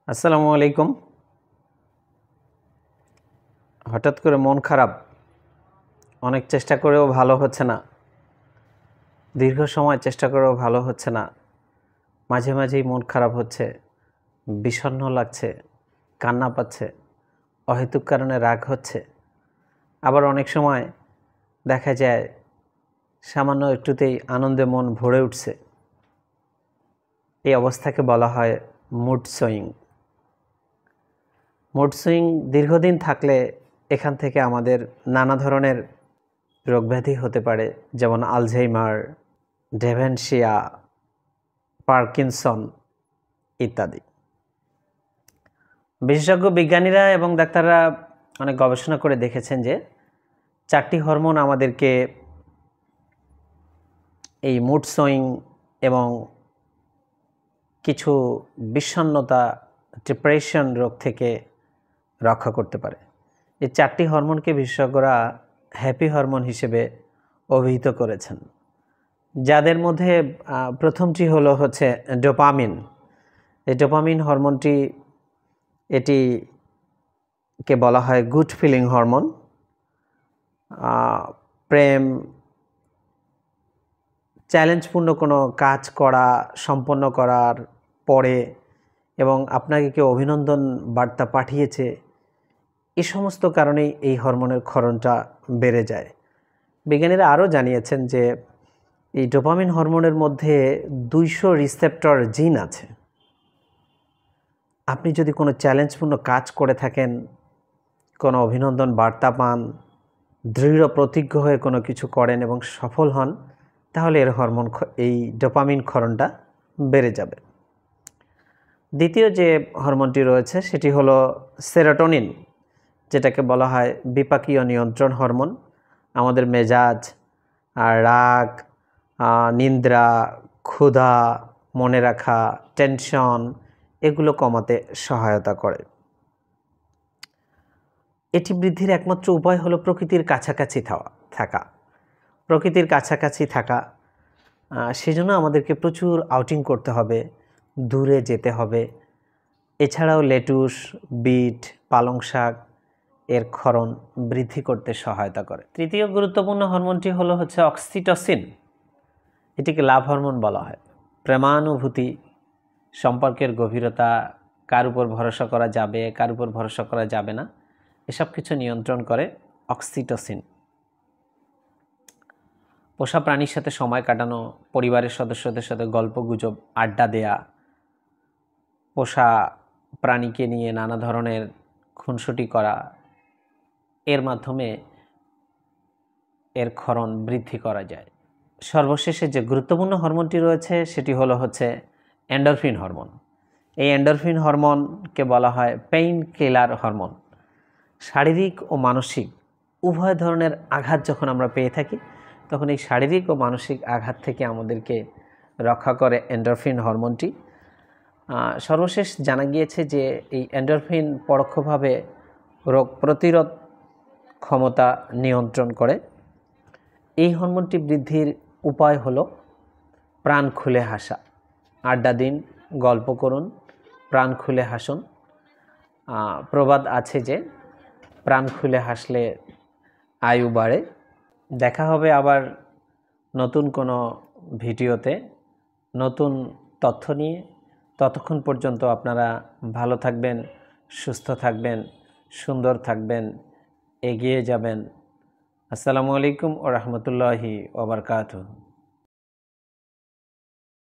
আসসালামু আলাইকুম। হঠাৎ করে মন খারাপ, অনেক চেষ্টা করেও ভালো হচ্ছে না, দীর্ঘ সময় চেষ্টা করেও ভালো হচ্ছে না, মাঝে মাঝেই মন খারাপ হচ্ছে, বিষণ্ণ লাগছে, কান্না পাচ্ছে, অহেতুক কারণে রাগ হচ্ছে। আবার অনেক সময় দেখা যায় সামান্য একটুতেই আনন্দে মন ভরে উঠছে। এই অবস্থাকে বলা হয় মুড সুইং। মুড সুইং দীর্ঘদিন থাকলে এখান থেকে আমাদের নানা ধরনের রোগব্যাধি হতে পারে, যেমন আলঝেইমার, ডেমেনশিয়া, পার্কিনসন ইত্যাদি। বিশেষজ্ঞ বিজ্ঞানীরা এবং ডাক্তাররা অনেক গবেষণা করে দেখেছেন যে 4টি হরমোন আমাদেরকে এই মুড সুইং এবং কিছু বিষণ্ণতা, ডিপ্রেশন রোগ থেকে রক্ষা করতে পারে। এই 4টি হরমোনকে বিশেষজ্ঞরা হ্যাপি হরমোন হিসেবে অভিহিত করেছেন, যাদের মধ্যে প্রথমটি হলো হচ্ছে ডোপামিন। এই ডোপামিন হরমোনটি এটিকে বলা হয় গুড ফিলিং হরমোন। প্রেম, চ্যালেঞ্জপূর্ণ কোনো কাজ করা সম্পন্ন করার পরে এবং আপনাকে কেউ অভিনন্দন বার্তা পাঠিয়েছে, এই সমস্ত কারণেই এই হরমোনের ক্ষরণটা বেড়ে যায়। বিজ্ঞানীরা আরও জানিয়েছেন যে এই ডোপামিন হরমোনের মধ্যে 200 রিসেপ্টর জিন আছে। আপনি যদি কোনো চ্যালেঞ্জপূর্ণ কাজ করে থাকেন, কোনো অভিনন্দন বার্তা পান, দৃঢ় প্রতিজ্ঞ হয়ে কোনো কিছু করেন এবং সফল হন, তাহলে এই ডোপামিন ক্ষরণটা বেড়ে যাবে। দ্বিতীয় যে হরমোনটি রয়েছে সেটি হলো সেরোটোনিন, যেটাকে বলা হয় বিপাকীয় নিয়ন্ত্রণ হরমোন। আমাদের মেজাজ, রাগ, নিদ্রা, ক্ষুধা, মনে রাখা, টেনশন এগুলো কমাতে সহায়তা করে। এটি বৃদ্ধির একমাত্র উপায় হলো প্রকৃতির কাছাকাছি থাকা। প্রকৃতির কাছাকাছি থাকা, সেজন্য আমাদেরকে প্রচুর আউটিং করতে হবে, দূরে যেতে হবে। এছাড়াও লেটুস, বিট, পালং শাক এর ক্ষরণ বৃদ্ধি করতে সহায়তা করে। তৃতীয় গুরুত্বপূর্ণ হরমোনটি হলো হচ্ছে অক্সিটোসিন। এটিকে লাভ হরমোন বলা হয়। প্রেমানুভূতি, সম্পর্কের গভীরতা, কার উপর ভরসা করা যাবে, কার উপর ভরসা করা যাবে না, এসব কিছু নিয়ন্ত্রণ করে অক্সিটোসিন। পোষা প্রাণীর সাথে সময় কাটানো, পরিবারের সদস্যদের সাথে গল্পগুজব, আড্ডা দেয়া, পোষা প্রাণীকে নিয়ে নানা ধরনের খুনসুটি করা, এর মাধ্যমে এর ক্ষরণ বৃদ্ধি করা যায়। সর্বশেষে যে গুরুত্বপূর্ণ হরমোনটি রয়েছে সেটি হলো হচ্ছে এন্ডরফিন হরমোন। এই এন্ডরফিন হরমোনকে বলা হয় পেইন কিলার হরমোন। শারীরিক ও মানসিক উভয় ধরনের আঘাত যখন আমরা পেয়ে থাকি, তখন এই শারীরিক ও মানসিক আঘাত থেকে আমাদেরকে রক্ষা করে এন্ডরফিন হরমোনটি। সর্বশেষ জানা গিয়েছে যে এই এন্ডরফিন পরোক্ষভাবে রোগ প্রতিরোধ ক্ষমতা নিয়ন্ত্রণ করে। এই হরমোনটি বৃদ্ধির উপায় হলো প্রাণ খুলে হাসা। আড্ডা দিন, গল্প করুন, প্রাণ খুলে হাসুন। প্রবাদ আছে যে প্রাণ খুলে হাসলে আয়ু বাড়ে। দেখা হবে আবার নতুন কোনো ভিডিওতে নতুন তথ্য নিয়ে। ততক্ষণ পর্যন্ত আপনারা ভালো থাকবেন, সুস্থ থাকবেন, সুন্দর থাকবেন, এগিয়ে যাবেন। আসসালামু আলাইকুম ওয়া রাহমাতুল্লাহি ওয়া বারাকাতুহু।